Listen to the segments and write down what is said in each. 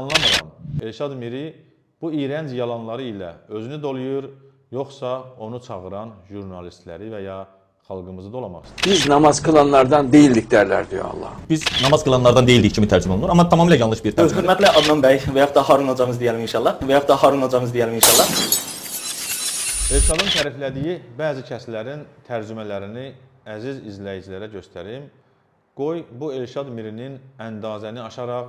Anlamıram. Elşad Miri bu iğrənc yalanları ilə özünü doluyur, yoxsa onu çağıran jurnalistləri və ya xalqımızı dolamaq istəyir. Biz namaz kılanlardan değildik derler diyor Allah. Biz namaz kılanlardan değildik kimi tərcümə olunur, amma tamamilə yanlış bir tərcümə. Hörmətli Adnan bəy və yaxud da Harun hocamız deyəlim inşallah. Və yaxud da Harun hocamız deyəlim inşallah. Elşadın təriflədiyi bəzi kəslərin tərcümələrini əziz izləyicilərə göstərim. Qoy bu Elşad Mirinin əndazəni aşaraq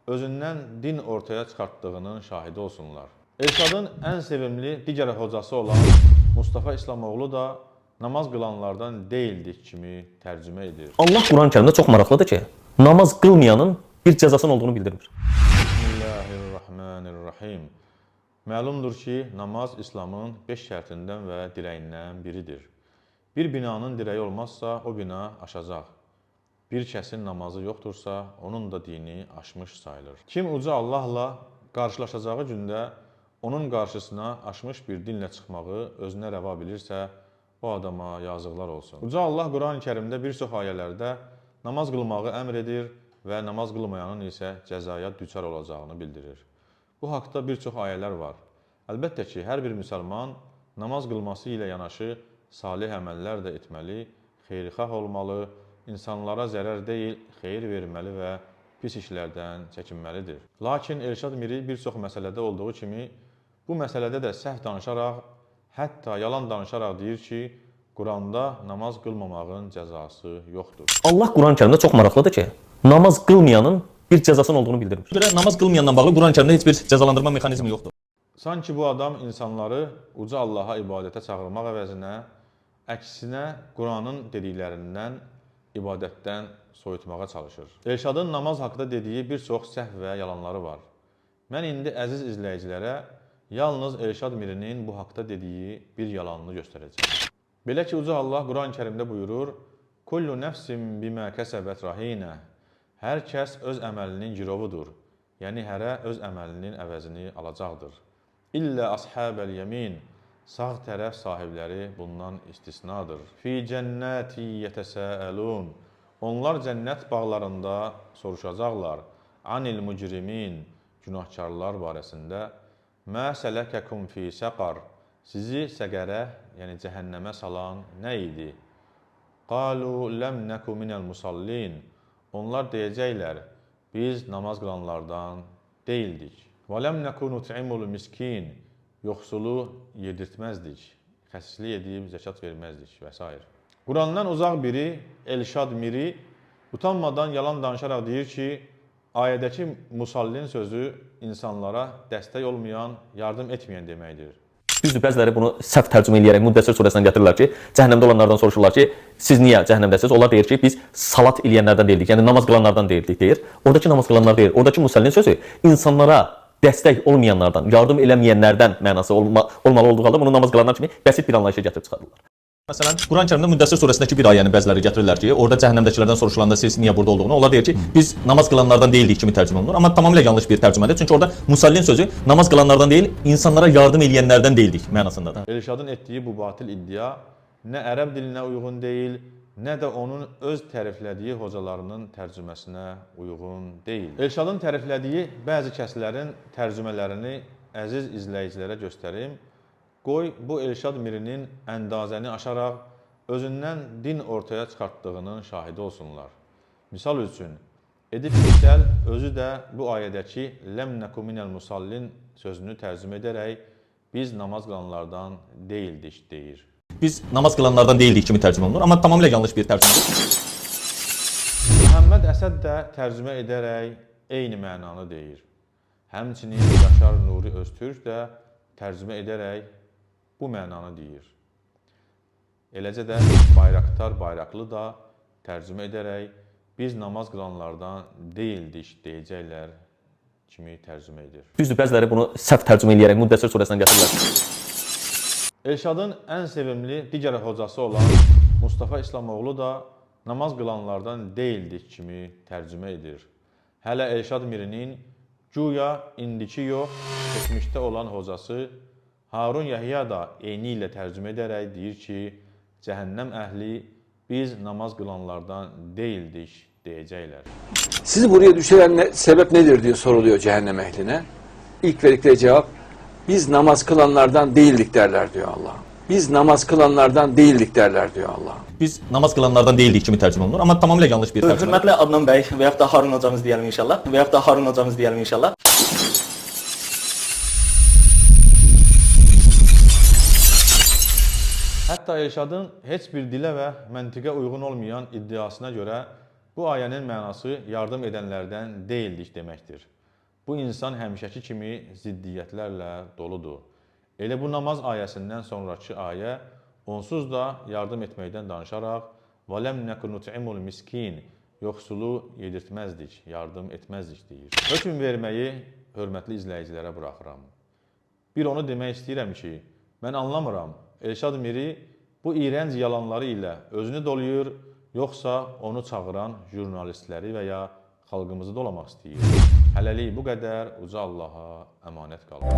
özündən din ortaya çıxartdığının şahidi olsunlar. Elşadın ən sevimli digər hocası olan Mustafa İslamoğlu da namaz qılanlardan değildik kimi tərcümə edir. Allah Quran-Kərimdə çox maraqlıdır ki, namaz qılmayanın bir cəzasının olduğunu bildirmir. Bismillahirrahmanirrahim. Məlumdur ki, namaz İslamın 5 şərtindən və dirəyindən biridir. Bir binanın dirəyi olmazsa, o bina aşacaq. Bir kəsin namazı yoxdursa, onun da dini aşmış sayılır. Kim uca Allahla qarşılaşacağı gündə onun qarşısına aşmış bir dinlə çıxmağı özünə rəva bilirsə, o adama yazıqlar olsun. Uca Allah Quran-ı Kərimdə bir çox ayələrdə namaz qılmağı əmr edir və namaz qılmayanın isə cəzaya düçar olacağını bildirir. Bu haqda bir çox ayələr var. Əlbəttə ki, hər bir müsəlman namaz qılması ilə yanaşı salih əməllər də etməli, xeyirxah olmalı, insanlara zərər deyil, xeyir verməli və pis işlərdən çəkinməlidir. Lakin Elşad Miri bir çox məsələdə olduğu kimi, bu məsələdə də səhv danışaraq, hətta yalan danışaraq deyir ki, Quranda namaz qılmamağın cəzası yoxdur. Allah Quran-Kərimdə çox maraqlıdır ki, namaz qılmayanın bir cəzasının olduğunu bildirmir. Görə namaz qılmayandan bağlı Quran-Kərimdə heç bir cəzalandırma mexanizmi yoxdur. Sanki bu adam insanları uca Allaha ibadətə çağırmaq əvəzinə, əksinə Quranın dediklərindən ibadətdən soyutmağa çalışır. Elşadın namaz haqqında dediyi bir çox səhv və yalanları var. Mən indi əziz izləyicilərə yalnız Elşad Mirinin bu haqda dediyi bir yalanını göstərəcəm. Belə ki, uca Allah Quran-Kərimdə buyurur: "Kullu nefsin bima kəsəbət rahinə." Hər kəs öz əməlinin girovudur. Yəni hərə öz əməlinin əvəzini alacaqdır. İllə ashabəl yemin. Sağ tərəf sahibləri bundan istisnadır. Fi cənnəti yetəsəəlun. Onlar cənnət bağlarında soruşacaqlar. Anil mücrimin. Günahkarlar barəsində. Mə sələkəkum fi səqar. Sizi səqərə, yəni cəhənnəmə salan nə idi? Qalu ləm nəku minəl musallin. Onlar deyəcəklər, biz namaz qılanlardan deyildik. Və ləm nəku nut'imul miskin. Yoxsulu yedirtməzdik, xəsislik edib zəkat verməzdik və s. Qurandan uzaq biri, Elşad Miri, utanmadan yalan danışaraq deyir ki, ayədəki musallin sözü insanlara dəstək olmayan, yardım etməyən deməkdir. Düzdür, bəziləri bunu səhv tərcümə edərək Müddəssir surəsindən gətirirlər ki, cəhənnəmdə olanlardan soruşurlar ki, siz niyə cəhənnəmdəsiniz? Onlar deyir ki, biz salat eləyənlərdən deyildik, yəni namaz qılanlardan deyildik deyir. Oradakı namaz qılanlar deyir. Oradakı musallin sözü insanlara dəstək olmayanlardan, yardım eləməyənlərdən mənası olmalı olduğu halda bunu namaz qılanlar kimi bəsit bir anlayışa gətirib çıxarırlar. Məsələn, Quran-Kərimdə Müddəssir surəsindəki bir ayəni bəziləri gətirirlər ki, orada cəhənnəmdəkilərdən soruşulanda siz niyə burada olduğunu, onlar deyir ki, biz namaz qılanlardan deyildik kimi tərcümə olunur, amma tamamilə yanlış bir tərcümədir. Çünki orada musallin sözü namaz qılanlardan deyil, insanlara yardım eləyənlərdən deyildik mənasındadır. Elşadın etdiyi bu batil iddia nə ərəb dilinə uyğun deyil, nə də onun öz təriflədiyi hocalarının tərcüməsinə uyğun deyil. Elşadın təriflədiyi bəzi kəslərin tərcümələrini əziz izləyicilərə göstərim. Qoy bu Elşad Mirinin əndazəni aşaraq özündən din ortaya çıxartdığının şahidi olsunlar. Misal üçün, Edip Yüksəl özü də bu ayədəki ləm nəku minəl musallin sözünü tərcümə edərək biz namaz qılanlardan deyildik deyir. Biz namaz qılanlardan deyildik kimi tərcümə olunur, amma tamamilə yanlış bir tərcümədir. Məhəmməd Əsəd də tərcümə edərək eyni mənanı deyir. Həmçinin Yaşar Nuri Öztürk də tərcümə edərək bu mənanı deyir. Eləcə də Bayraqtar Bayraqlı da tərcümə edərək biz namaz qılanlardan deyildik deyəcəklər kimi tərcümə edir. Düzdür, bəziləri bunu səhv tərcümə edərək Müddəssir surəsindən gətirirlər. Elşadın ən sevimli digər hocası olan Mustafa İslamoğlu da namaz qılanlardan deyildik kimi tərcümə edir. Hələ Elşad Mirinin güya indiki yox, keçmişdə olan hocası Harun Yahya da eyni ilə tərcümə edərək deyir ki, cəhənnəm əhli biz namaz qılanlardan deyildik deyəcəklər. Sizi buraya düşüren sebep nedir diye soruluyor cehennem ehline. İlk verdikleri cevap, biz namaz kılanlardan değildik derler diyor Allah. Biz namaz kılanlardan değildik derler diyor Allah. Biz namaz kılanlardan değildik kimi tərcümə olunur, amma tamamilə yanlış bir tərcümə. Hörmətli Adnan bəy və yaxud da Harun hocamız deyəlim inşallah. Və yaxud da Harun hocamız deyəlim inşallah. Hətta Elşadın heç bir dilə və məntiqə uyğun olmayan iddiasına görə bu ayənin mənası yardım edənlərdən deyildik deməkdir. Bu insan həmişəki kimi ziddiyyətlərlə doludur. Elə bu namaz ayəsindən sonraki ayə onsuz da yardım etməkdən danışaraq وَلَمْ نَكُنْ نُطْعِمُ الْمِسْكِينَ yoxsulu yedirtməzdik, yardım etməzdik deyir. Hökm verməyi hörmətli izləyicilərə buraxıram. Bir onu demək istəyirəm ki, mən anlamıram, Elşad Miri bu iyrənc yalanları ilə özünü doluyur, yoxsa onu çağıran jurnalistləri və ya xalqımızı dolamaq istəyir. Hələlik bu qədər, uca Allaha əmanət qalın.